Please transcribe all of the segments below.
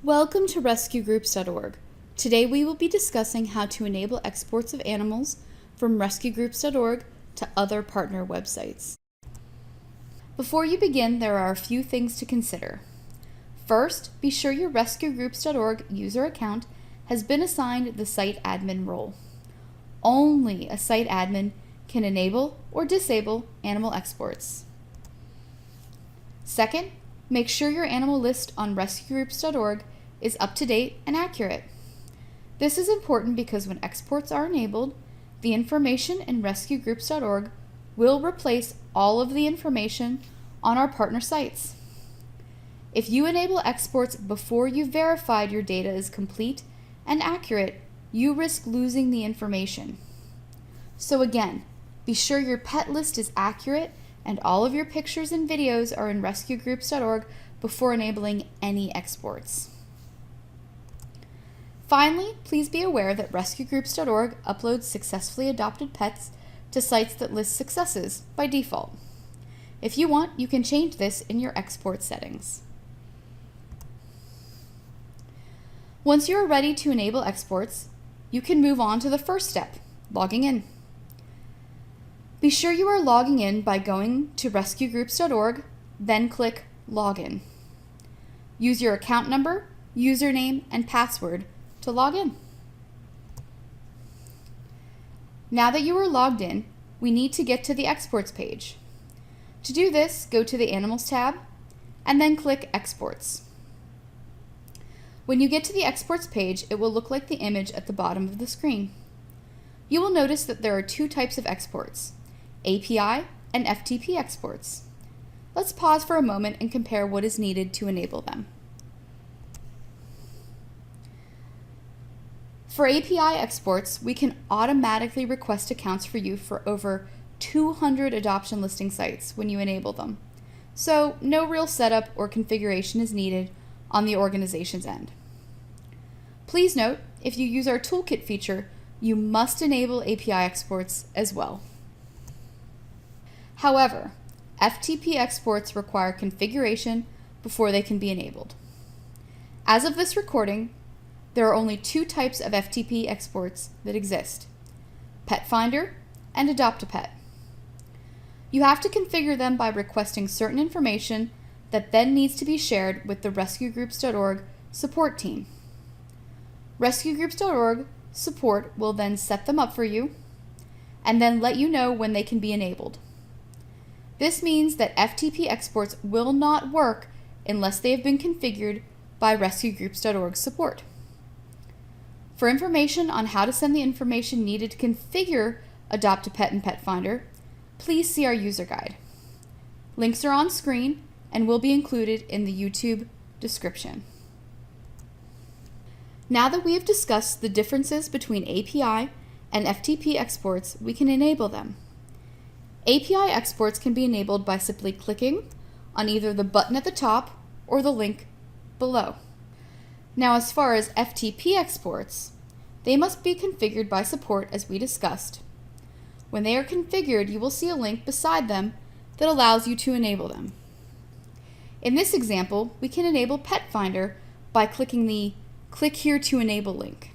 Welcome to RescueGroups.org. Today we will be discussing how to enable exports of animals from RescueGroups.org to other partner websites. Before you begin, there are a few things to consider. First, be sure your RescueGroups.org user account has been assigned the site admin role. Only a site admin can enable or disable animal exports. Second, make sure your animal list on RescueGroups.org is up to date and accurate. This is important because when exports are enabled, the information in RescueGroups.org will replace all of the information on our partner sites. If you enable exports before you've verified your data is complete and accurate, you risk losing the information. So again, be sure your pet list is accurate and all of your pictures and videos are in RescueGroups.org before enabling any exports. Finally, please be aware that RescueGroups.org uploads successfully adopted pets to sites that list successes by default. If you want, you can change this in your export settings. Once you are ready to enable exports, you can move on to the first step, logging in. Be sure you are logging in by going to RescueGroups.org, then click Login. Use your account number, username, and password to log in. Now that you are logged in, we need to get to the Exports page. To do this, go to the Animals tab, and then click Exports. When you get to the Exports page, it will look like the image at the bottom of the screen. You will notice that there are two types of exports, API and FTP exports. Let's pause for a moment and compare what is needed to enable them. For API exports, we can automatically request accounts for you for over 200 adoption listing sites when you enable them. So no real setup or configuration is needed on the organization's end. Please note, if you use our toolkit feature, you must enable API exports as well. However, FTP exports require configuration before they can be enabled. As of this recording, there are only two types of FTP exports that exist, Petfinder and Adopt-a-Pet. You have to configure them by requesting certain information that then needs to be shared with the RescueGroups.org support team. RescueGroups.org support will then set them up for you and then let you know when they can be enabled. This means that FTP exports will not work unless they have been configured by RescueGroups.org support. For information on how to send the information needed to configure Adopt-a-Pet and Petfinder, please see our user guide. Links are on screen and will be included in the YouTube description. Now that we have discussed the differences between API and FTP exports, we can enable them. API exports can be enabled by simply clicking on either the button at the top or the link below. Now, as far as FTP exports, they must be configured by support as we discussed. When they are configured, you will see a link beside them that allows you to enable them. In this example, we can enable Petfinder by clicking the Click Here to Enable link.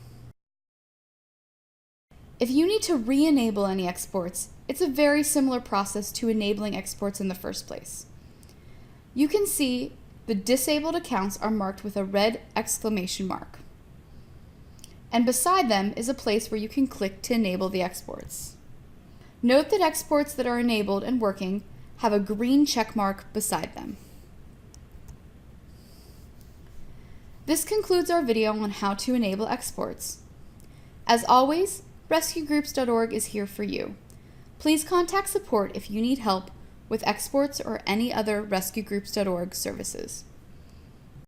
If you need to re-enable any exports, it's a very similar process to enabling exports in the first place. You can see the disabled accounts are marked with a red exclamation mark. And beside them is a place where you can click to enable the exports. Note that exports that are enabled and working have a green check mark beside them. This concludes our video on how to enable exports. As always, RescueGroups.org is here for you. Please contact support if you need help with exports or any other RescueGroups.org services.